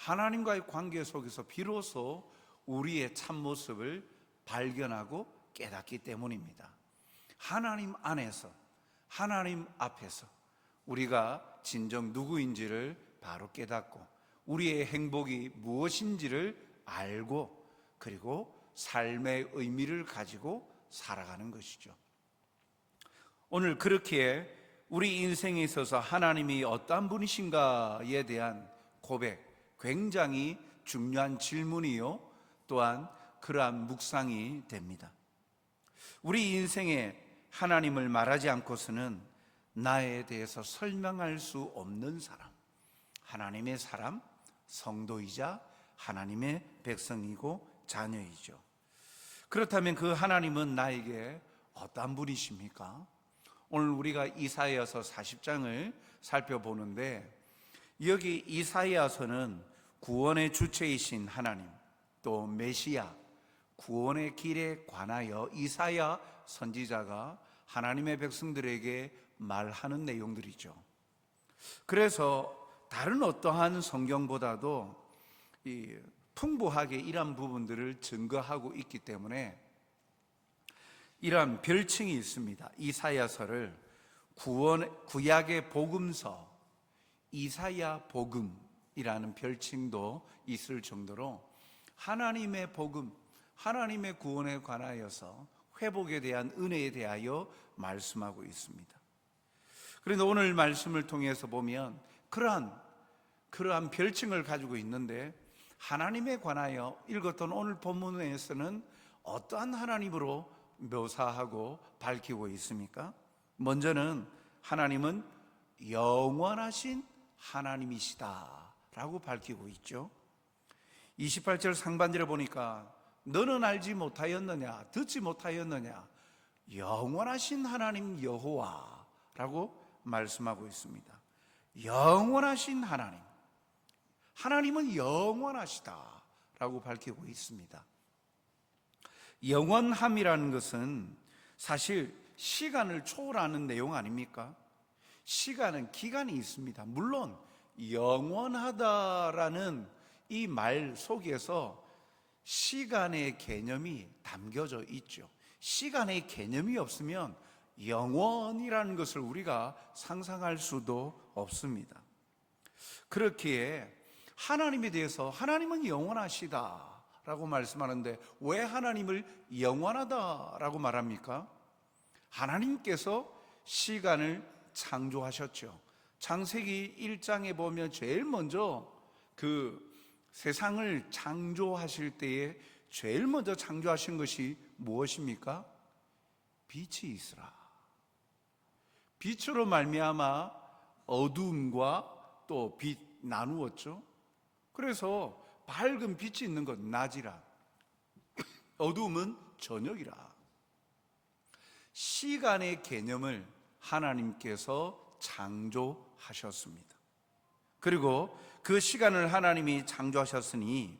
하나님과의 관계 속에서 비로소 우리의 참모습을 발견하고 깨닫기 때문입니다. 하나님 안에서, 하나님 앞에서 우리가 진정 누구인지를 바로 깨닫고 우리의 행복이 무엇인지를 알고 그리고 삶의 의미를 가지고 살아가는 것이죠. 오늘 그렇게 우리 인생에 있어서 하나님이 어떠한 분이신가에 대한 고백, 굉장히 중요한 질문이요, 또한 그러한 묵상이 됩니다. 우리 인생에 하나님을 말하지 않고서는 나에 대해서 설명할 수 없는 사람, 하나님의 사람, 성도이자 하나님의 백성이고 자녀이죠. 그렇다면 그 하나님은 나에게 어떠한 분이십니까? 오늘 우리가 이사야서 40장을 살펴보는데, 여기 이사야서는 구원의 주체이신 하나님, 또 메시아, 구원의 길에 관하여 이사야 선지자가 하나님의 백성들에게 말하는 내용들이죠. 그래서 다른 어떠한 성경보다도 풍부하게 이러한 부분들을 증거하고 있기 때문에 이러한 별칭이 있습니다. 이사야서를 구약의 복음서, 이사야 복음이라는 별칭도 있을 정도로 하나님의 복음, 하나님의 구원에 관하여서 회복에 대한 은혜에 대하여 말씀하고 있습니다. 그런데 오늘 말씀을 통해서 보면 그러한 별칭을 가지고 있는데, 하나님에 관하여 읽었던 오늘 본문에서는 어떠한 하나님으로 묘사하고 밝히고 있습니까? 먼저는 하나님은 영원하신 하나님이시다 라고 밝히고 있죠. 28절 상반절에 보니까 너는 알지 못하였느냐, 듣지 못하였느냐, 영원하신 하나님 여호와 라고 말씀하고 있습니다. 영원하신 하나님, 하나님은 영원하시다 라고 밝히고 있습니다. 영원함이라는 것은 사실 시간을 초월하는 내용 아닙니까? 시간은 기간이 있습니다. 물론 영원하다라는 이 말 속에서 시간의 개념이 담겨져 있죠. 시간의 개념이 없으면 영원이라는 것을 우리가 상상할 수도 없습니다. 그렇기에 하나님에 대해서 하나님은 영원하시다 라고 말씀하는데, 왜 하나님을 영원하다라고 말합니까? 하나님께서 시간을 창조하셨죠. 창세기 1장에 보면 제일 먼저 그 세상을 창조하실 때에 제일 먼저 창조하신 것이 무엇입니까? 빛이 있으라. 빛으로 말미암아 어두움과 또 빛 나누었죠. 그래서 밝은 빛이 있는 것 낮이라, 어두움은 저녁이라. 시간의 개념을 하나님께서 창조하셨습니다. 그리고 그 시간을 하나님이 창조하셨으니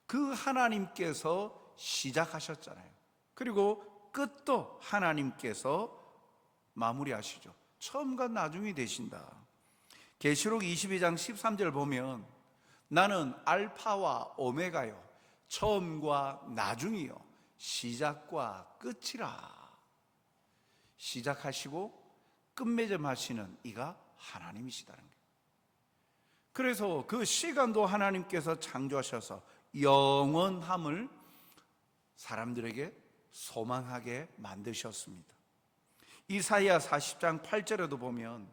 그 하나님께서 시작하셨잖아요. 그리고 끝도 하나님께서 마무리하시죠. 처음과 나중이 되신다. 계시록 22장 13절 보면 나는 알파와 오메가요, 처음과 나중이요, 시작과 끝이라. 시작하시고 끝맺음하시는 이가 하나님이시다는 거예요. 그래서 그 시간도 하나님께서 창조하셔서 영원함을 사람들에게 소망하게 만드셨습니다. 이사야 40장 8절에도 보면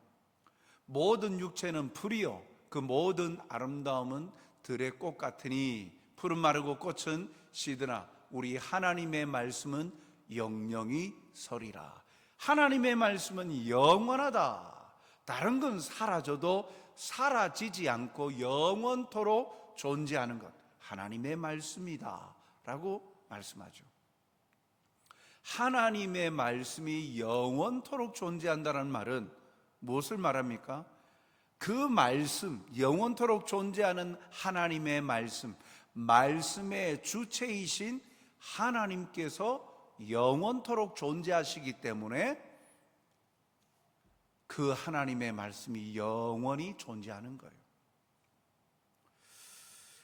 모든 육체는 풀이요 그 모든 아름다움은 들의 꽃 같으니 푸른 마르고 꽃은 시드나 우리 하나님의 말씀은 영영이 서리라. 하나님의 말씀은 영원하다. 다른 건 사라져도 사라지지 않고 영원토록 존재하는 것, 하나님의 말씀이다 라고 말씀하죠. 하나님의 말씀이 영원토록 존재한다는 말은 무엇을 말합니까? 그 말씀, 영원토록 존재하는 하나님의 말씀, 말씀의 주체이신 하나님께서 영원토록 존재하시기 때문에 그 하나님의 말씀이 영원히 존재하는 거예요.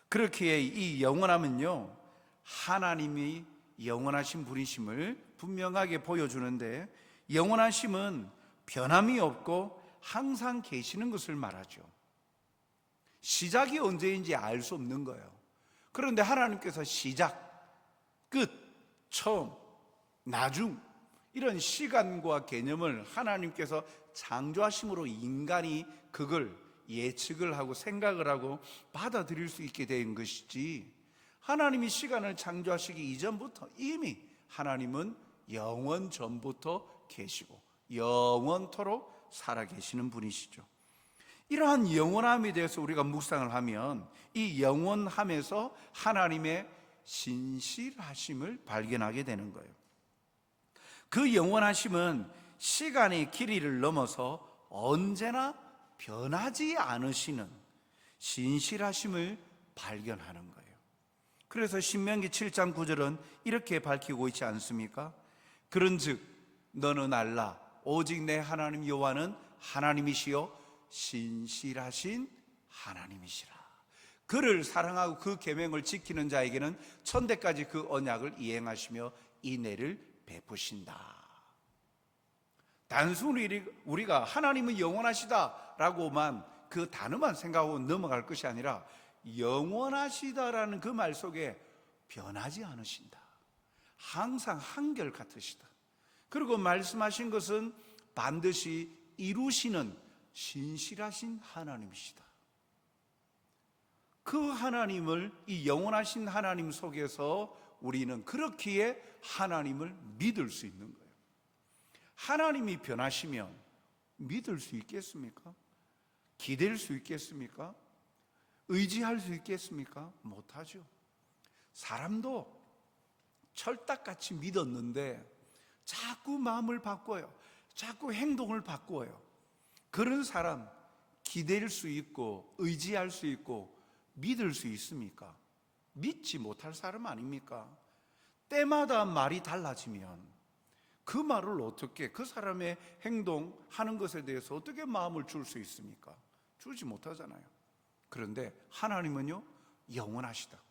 그렇기에 이 영원함은요, 하나님이 영원하신 분이심을 분명하게 보여주는데, 영원하심은 변함이 없고 항상 계시는 것을 말하죠. 시작이 언제인지 알 수 없는 거예요. 그런데 하나님께서 시작, 끝, 처음, 나중 이런 시간과 개념을 하나님께서 창조하심으로 인간이 그걸 예측을 하고 생각을 하고 받아들일 수 있게 된 것이지, 하나님이 시간을 창조하시기 이전부터 이미 하나님은 영원 전부터 계시고 영원토록 살아계시는 분이시죠. 이러한 영원함에 대해서 우리가 묵상을 하면 이 영원함에서 하나님의 신실하심을 발견하게 되는 거예요. 그 영원하심은 시간의 길이를 넘어서 언제나 변하지 않으시는 신실하심을 발견하는 거예요. 그래서 신명기 7장 9절은 이렇게 밝히고 있지 않습니까? 그런즉 너는 알라 오직 내 하나님 여호와는 하나님이시요 신실하신 하나님이시라. 그를 사랑하고 그 계명을 지키는 자에게는 천대까지 그 언약을 이행하시며 인애를 베푸신다. 단순히 우리가 하나님은 영원하시다라고만 그 단어만 생각하고 넘어갈 것이 아니라 영원하시다라는 그 말 속에 변하지 않으신다, 항상 한결같으시다, 그리고 말씀하신 것은 반드시 이루시는 신실하신 하나님이시다. 그 하나님을, 이 영원하신 하나님 속에서 우리는 그렇기에 하나님을 믿을 수 있는 거예요. 하나님이 변하시면 믿을 수 있겠습니까? 기댈 수 있겠습니까? 의지할 수 있겠습니까? 못하죠. 사람도 철딱같이 믿었는데 자꾸 마음을 바꿔요. 자꾸 행동을 바꿔요. 그런 사람 기댈 수 있고 의지할 수 있고 믿을 수 있습니까? 믿지 못할 사람 아닙니까? 때마다 말이 달라지면 그 말을 어떻게, 그 사람의 행동하는 것에 대해서 어떻게 마음을 줄 수 있습니까? 주지 못하잖아요. 그런데 하나님은요, 영원하시다,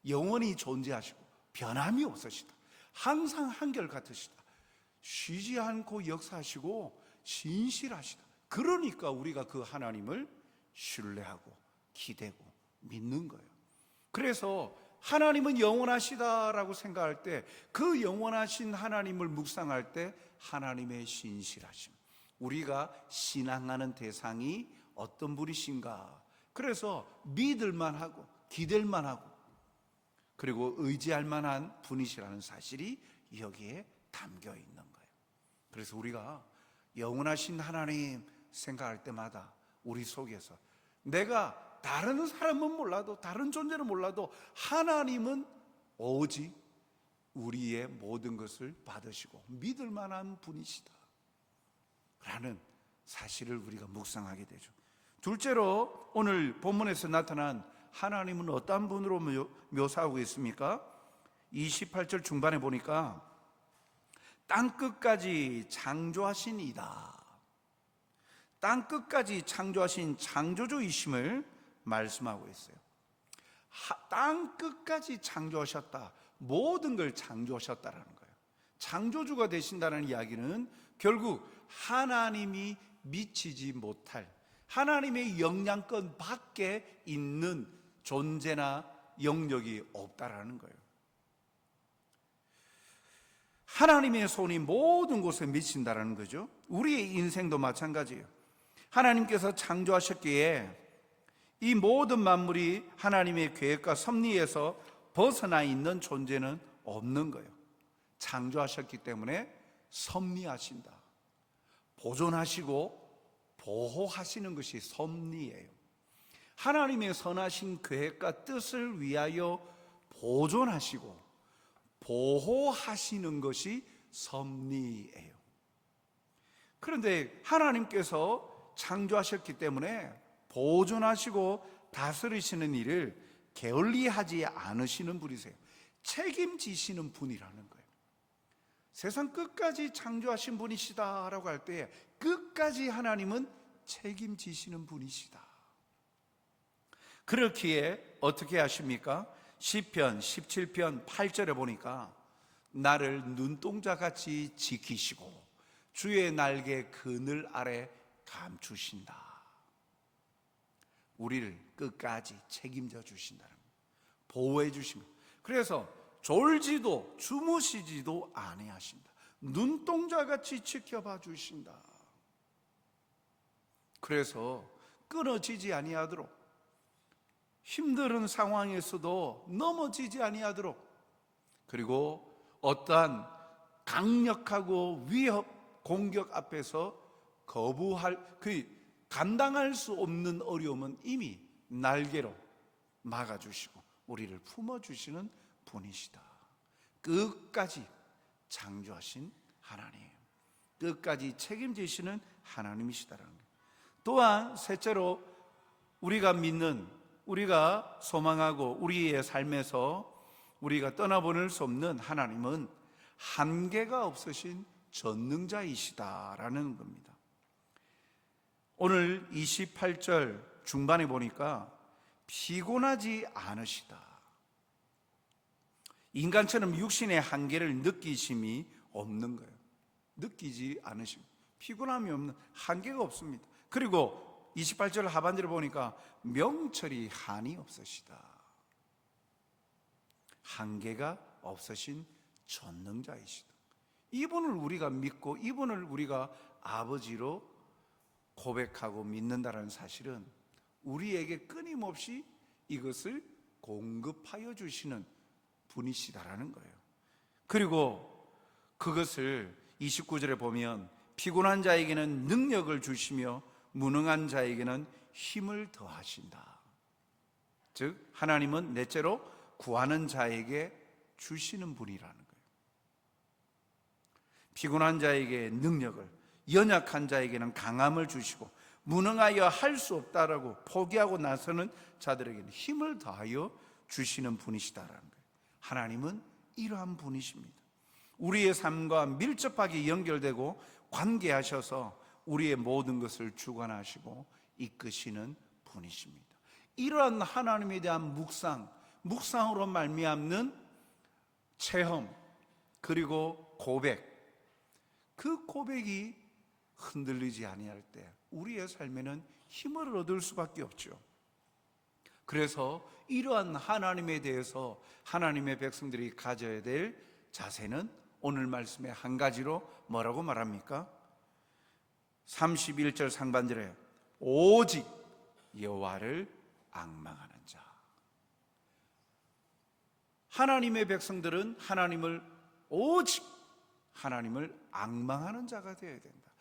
영원히 존재하시고 변함이 없으시다, 항상 한결같으시다, 쉬지 않고 역사하시고 신실하시다. 그러니까 우리가 그 하나님을 신뢰하고 기대고 믿는 거예요. 그래서 하나님은 영원하시다라고 생각할 때, 그 영원하신 하나님을 묵상할 때 하나님의 신실하심, 우리가 신앙하는 대상이 어떤 분이신가, 그래서 믿을만 하고 기댈만 하고 그리고 의지할 만한 분이시라는 사실이 여기에 담겨 있는 거예요. 그래서 우리가 영원하신 하나님 생각할 때마다 우리 속에서 내가 다른 사람은 몰라도, 다른 존재는 몰라도 하나님은 오직 우리의 모든 것을 받으시고 믿을 만한 분이시다 라는 사실을 우리가 묵상하게 되죠. 둘째로 오늘 본문에서 나타난 하나님은 어떤 분으로 묘사하고 있습니까? 28절 중반에 보니까 땅끝까지 창조하신 이다, 땅끝까지 창조하신 창조주이심을 말씀하고 있어요. 땅끝까지 창조하셨다, 모든 걸 창조하셨다라는 거예요. 창조주가 되신다는 이야기는 결국 하나님이 미치지 못할, 하나님의 영향권 밖에 있는 존재나 영역이 없다라는 거예요. 하나님의 손이 모든 곳에 미친다라는 거죠. 우리의 인생도 마찬가지예요. 하나님께서 창조하셨기에 이 모든 만물이 하나님의 계획과 섭리에서 벗어나 있는 존재는 없는 거예요. 창조하셨기 때문에 섭리하신다, 보존하시고 보호하시는 것이 섭리예요. 하나님의 선하신 계획과 뜻을 위하여 보존하시고 보호하시는 것이 섭리예요. 그런데 하나님께서 창조하셨기 때문에 보존하시고 다스리시는 일을 게을리하지 않으시는 분이세요. 책임지시는 분이라는 거예요. 세상 끝까지 창조하신 분이시다라고 할 때 끝까지 하나님은 책임지시는 분이시다. 그렇기에 어떻게 하십니까? 시편 17편 8절에 보니까 나를 눈동자같이 지키시고 주의 날개 그늘 아래 감추신다. 우리를 끝까지 책임져 주신다는 거예요. 보호해 주십니다. 그래서 졸지도 주무시지도 아니하신다. 눈동자같이 지켜봐 주신다. 그래서 끊어지지 아니하도록, 힘든 상황에서도 넘어지지 아니하도록, 그리고 어떠한 강력하고 위협, 공격 앞에서 감당할 수 없는 어려움은 이미 날개로 막아주시고 우리를 품어주시는 분이시다. 끝까지 창조하신 하나님, 끝까지 책임지시는 하나님이시다라는 거예요. 또한 셋째로 우리가 믿는, 우리가 소망하고 우리의 삶에서 우리가 떠나보낼 수 없는 하나님은 한계가 없으신 전능자이시다라는 겁니다. 오늘 28절 중반에 보니까 피곤하지 않으시다. 인간처럼 육신의 한계를 느끼심이 없는 거예요. 느끼지 않으심, 피곤함이 없는, 한계가 없습니다. 그리고 28절 하반절에 보니까 명철이 한이 없으시다. 한계가 없으신 전능자이시다. 이분을 우리가 믿고 이분을 우리가 아버지로 고백하고 믿는다는 사실은 우리에게 끊임없이 이것을 공급하여 주시는 분이시다라는 거예요. 그리고 그것을 29절에 보면 피곤한 자에게는 능력을 주시며 무능한 자에게는 힘을 더하신다. 즉 하나님은 넷째로 구하는 자에게 주시는 분이라는 거예요. 피곤한 자에게 능력을, 연약한 자에게는 강함을 주시고 무능하여 할 수 없다라고 포기하고 나서는 자들에게는 힘을 더하여 주시는 분이시다라는 거예요. 하나님은 이러한 분이십니다. 우리의 삶과 밀접하게 연결되고 관계하셔서 우리의 모든 것을 주관하시고 이끄시는 분이십니다. 이러한 하나님에 대한 묵상으로 말미암는 체험, 그리고 고백, 그 고백이 흔들리지 아니할 때 우리의 삶에는 힘을 얻을 수밖에 없죠. 그래서 이러한 하나님에 대해서 하나님의 백성들이 가져야 될 자세는 오늘 말씀의 한 가지로 뭐라고 말합니까? 31절 상반절에 오직 여호와를 앙망하는 자. 하나님의 백성들은 오직 하나님을 앙망하는 자가 되어야 된다.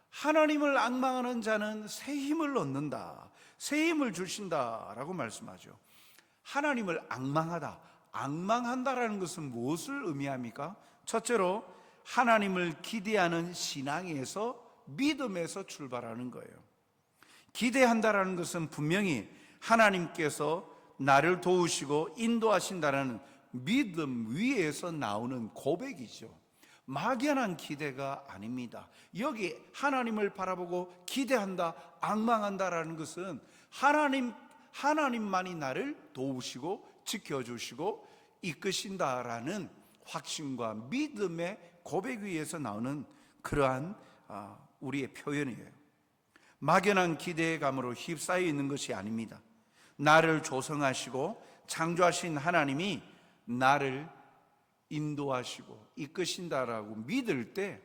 하나님을 앙망하는 자는 새 힘을 얻는다, 새 힘을 주신다라고 말씀하죠. 하나님을 앙망한다라는 것은 무엇을 의미합니까? 첫째로 하나님을 기대하는 신앙에서, 믿음에서 출발하는 거예요. 기대한다라는 것은 분명히 하나님께서 나를 도우시고 인도하신다는 믿음 위에서 나오는 고백이죠. 막연한 기대가 아닙니다. 여기 하나님을 바라보고 기대한다, 앙망한다라는 것은 하나님만이 나를 도우시고 지켜주시고 이끄신다라는 확신과 믿음의 고백 위에서 나오는 그러한 우리의 표현이에요. 막연한 기대감으로 휩싸여 있는 것이 아닙니다. 나를 조성하시고 창조하신 하나님이 나를 인도하시고 이끄신다라고 믿을 때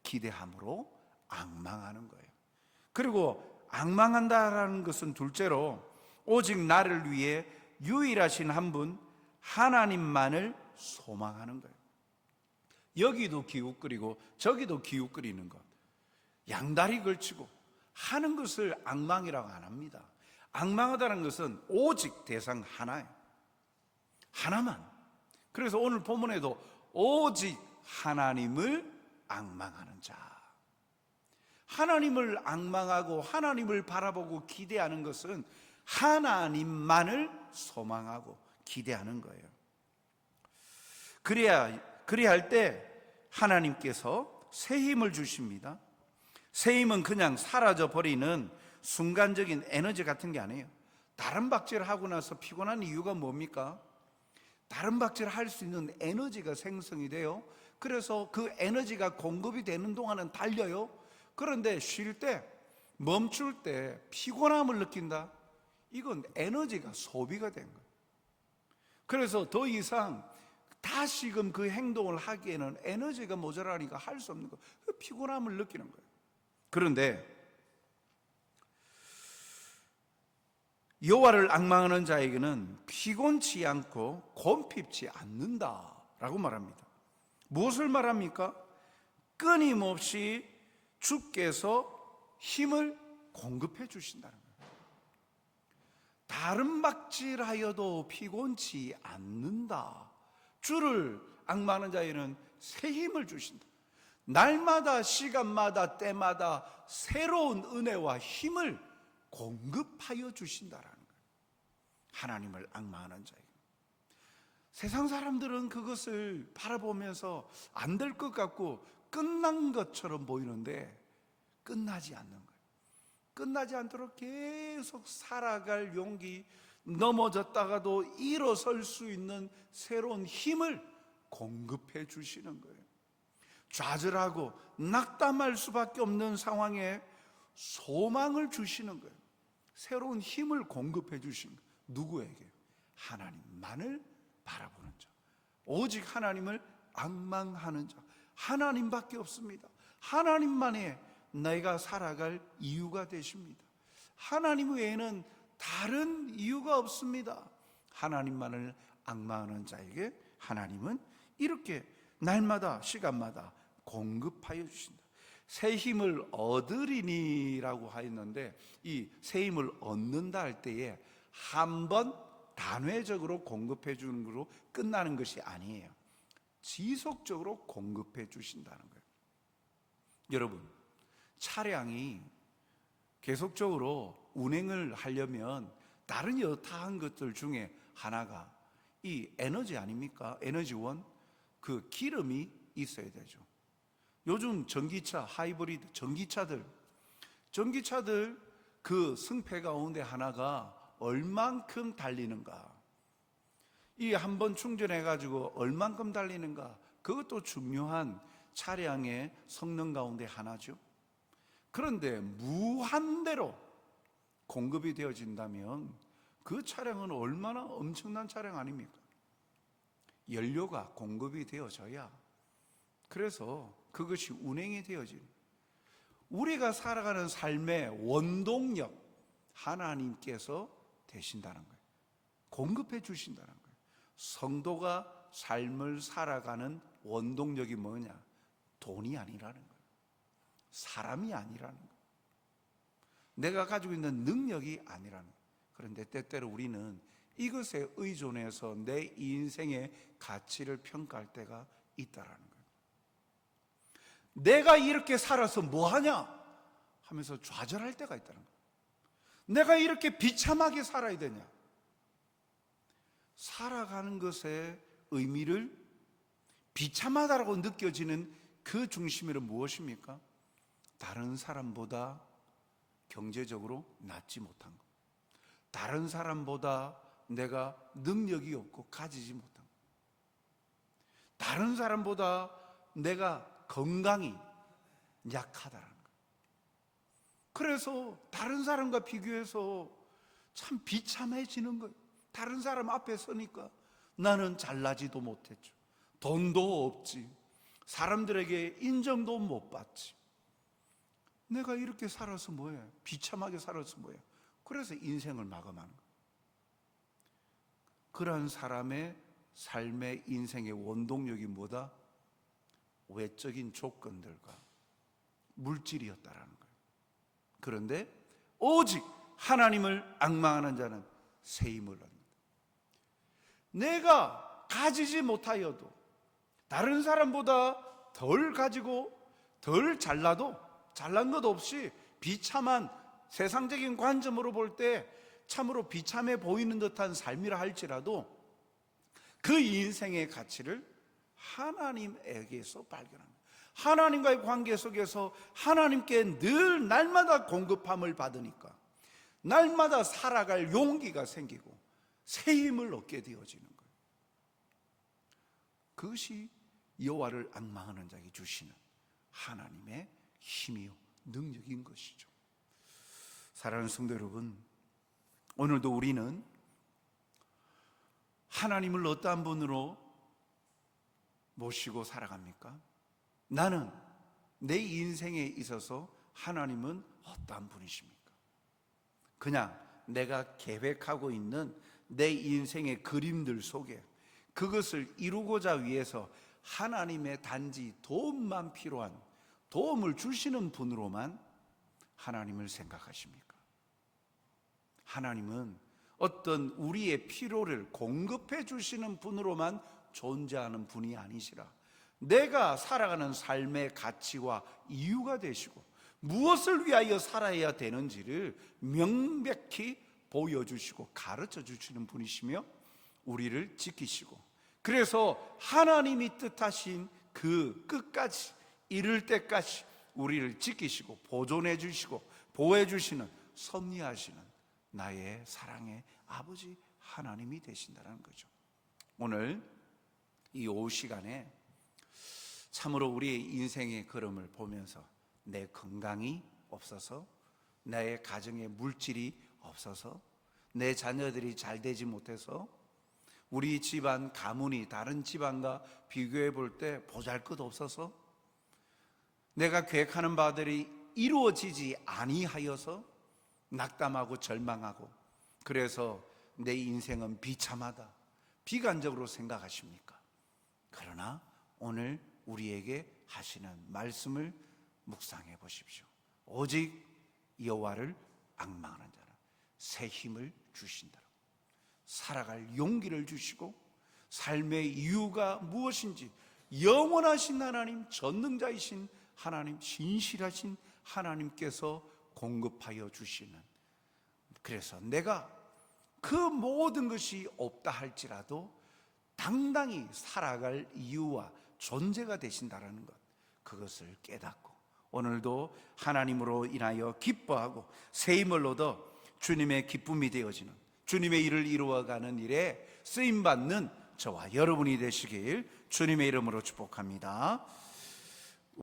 기대함으로 앙망하는 거예요. 그리고 앙망한다라는 것은 둘째로 오직 나를 위해 유일하신 한 분 하나님만을 소망하는 거예요. 여기도 기웃거리고 저기도 기웃거리는 것, 양다리 걸치고 하는 것을 앙망이라고 안 합니다. 앙망하다는 것은 오직 대상 하나예요. 하나만. 그래서 오늘 본문에도 오직 하나님을 앙망하는 자, 하나님을 앙망하고 하나님을 바라보고 기대하는 것은 하나님만을 소망하고 기대하는 거예요. 그래야 할 때 하나님께서 새 힘을 주십니다. 새 힘은 그냥 사라져 버리는 순간적인 에너지 같은 게 아니에요. 다른 박질을 하고 나서 피곤한 이유가 뭡니까? 다른 박질을 할 수 있는 에너지가 생성이 돼요. 그래서 그 에너지가 공급이 되는 동안은 달려요. 그런데 쉴 때, 멈출 때 피곤함을 느낀다? 이건 에너지가 소비가 된 거예요. 그래서 더 이상 다시금 그 행동을 하기에는 에너지가 모자라니까 할 수 없는 거예요. 피곤함을 느끼는 거예요. 그런데 여호와를 앙망하는 자에게는 피곤치 않고 곰핍지 않는다라고 말합니다. 무엇을 말합니까? 끊임없이 주께서 힘을 공급해 주신다는 거예요. 다른 박질하여도 피곤치 않는다. 주를 앙망하는 자에게는 새 힘을 주신다. 날마다 시간마다 때마다 새로운 은혜와 힘을 공급하여 주신다라는 거예요. 하나님을 앙망하는 자에게. 세상 사람들은 그것을 바라보면서 안 될 것 같고 끝난 것처럼 보이는데 끝나지 않는 거예요. 끝나지 않도록 계속 살아갈 용기, 넘어졌다가도 일어설 수 있는 새로운 힘을 공급해 주시는 거예요. 좌절하고 낙담할 수밖에 없는 상황에 소망을 주시는 거예요. 새로운 힘을 공급해 주신 거예요. 누구에게? 하나님만을 바라보는 자, 오직 하나님을 앙망하는 자, 하나님밖에 없습니다. 하나님만이 내가 살아갈 이유가 되십니다. 하나님 외에는 다른 이유가 없습니다. 하나님만을 앙망하는 자에게 하나님은 이렇게 날마다 시간마다 공급하여 주신다. 새 힘을 얻으리니라고 하였는데, 이 새 힘을 얻는다 할 때에 한 번 단회적으로 공급해 주는 것으로 끝나는 것이 아니에요. 지속적으로 공급해 주신다는 거예요. 여러분, 차량이 계속적으로 운행을 하려면 다른 여타한 것들 중에 하나가 이 에너지 아닙니까? 에너지원, 그 기름이 있어야 되죠. 요즘 전기차, 하이브리드 전기차들 그 승패 가운데 하나가 얼만큼 달리는가, 이 한 번 충전해가지고 얼만큼 달리는가, 그것도 중요한 차량의 성능 가운데 하나죠. 그런데 무한대로 공급이 되어진다면 그 차량은 얼마나 엄청난 차량 아닙니까? 연료가 공급이 되어져야, 그래서 그것이 운행이 되어지는, 우리가 살아가는 삶의 원동력 하나님께서 되신다는 거예요. 공급해 주신다는 거예요. 성도가 삶을 살아가는 원동력이 뭐냐? 돈이 아니라는 거예요. 사람이 아니라는 거예요. 내가 가지고 있는 능력이 아니라는 거예요. 그런데 때때로 우리는 이것에 의존해서 내 인생의 가치를 평가할 때가 있다라는 거예요. 내가 이렇게 살아서 뭐하냐 하면서 좌절할 때가 있다는 거예요. 내가 이렇게 비참하게 살아야 되냐? 살아가는 것의 의미를, 비참하다라고 느껴지는 그 중심에는 무엇입니까? 다른 사람보다 경제적으로 낫지 못한 것, 다른 사람보다 내가 능력이 없고 가지지 못한 것, 다른 사람보다 내가 건강이 약하다라는 거예요. 그래서 다른 사람과 비교해서 참 비참해지는 거예요. 다른 사람 앞에 서니까 나는 잘나지도 못했죠. 돈도 없지. 사람들에게 인정도 못 받지. 내가 이렇게 살아서 뭐해? 비참하게 살아서 뭐해? 그래서 인생을 마감하는 거예요. 그러한 사람의 삶의 인생의 원동력이 뭐다? 외적인 조건들과 물질이었다라는 거예요. 그런데 오직 하나님을 앙망하는 자는 새 힘을 얻는다. 내가 가지지 못하여도, 다른 사람보다 덜 가지고 덜 잘나도, 잘난 것 없이 비참한, 세상적인 관점으로 볼 때 참으로 비참해 보이는 듯한 삶이라 할지라도 그 인생의 가치를 하나님에게서 발견합니다. 하나님과의 관계 속에서 하나님께 늘 날마다 공급함을 받으니까, 날마다 살아갈 용기가 생기고 새 힘을 얻게 되어지는 거예요. 그것이 여호와를 앙망하는 자에게 주시는 하나님의 힘이요 능력인 것이죠. 사랑하는 성도 여러분, 오늘도 우리는 하나님을 어떠한 분으로 모시고 살아갑니까? 나는 내 인생에 있어서 하나님은 어떠한 분이십니까? 그냥 내가 계획하고 있는 내 인생의 그림들 속에 그것을 이루고자 위해서 하나님의 단지 도움만 필요한, 도움을 주시는 분으로만 하나님을 생각하십니까? 하나님은 어떤 우리의 필요를 공급해 주시는 분으로만 존재하는 분이 아니시라, 내가 살아가는 삶의 가치와 이유가 되시고 무엇을 위하여 살아야 되는지를 명백히 보여주시고 가르쳐 주시는 분이시며 우리를 지키시고, 그래서 하나님이 뜻하신 그 끝까지 이를 때까지 우리를 지키시고 보존해 주시고 보호해 주시는 섭리하시는 나의 사랑의 아버지 하나님이 되신다는 거죠. 오늘 이 오후 시간에 참으로 우리의 인생의 걸음을 보면서 내 건강이 없어서, 내 가정에 물질이 없어서, 내 자녀들이 잘 되지 못해서, 우리 집안 가문이 다른 집안과 비교해 볼 때 보잘것없어서, 내가 계획하는 바들이 이루어지지 아니하여서 낙담하고 절망하고, 그래서 내 인생은 비참하다, 비관적으로 생각하십니까? 그러나 오늘 우리에게 하시는 말씀을 묵상해 보십시오. 오직 여호와를 앙망하는 자는 새 힘을 주신다. 살아갈 용기를 주시고 삶의 이유가 무엇인지 영원하신 하나님, 전능자이신 하나님, 신실하신 하나님께서 공급하여 주시는, 그래서 내가 그 모든 것이 없다 할지라도 당당히 살아갈 이유와 존재가 되신다라는 것, 그것을 깨닫고 오늘도 하나님으로 인하여 기뻐하고 새 힘을 얻어 주님의 기쁨이 되어지는, 주님의 일을 이루어가는 일에 쓰임받는 저와 여러분이 되시길 주님의 이름으로 축복합니다.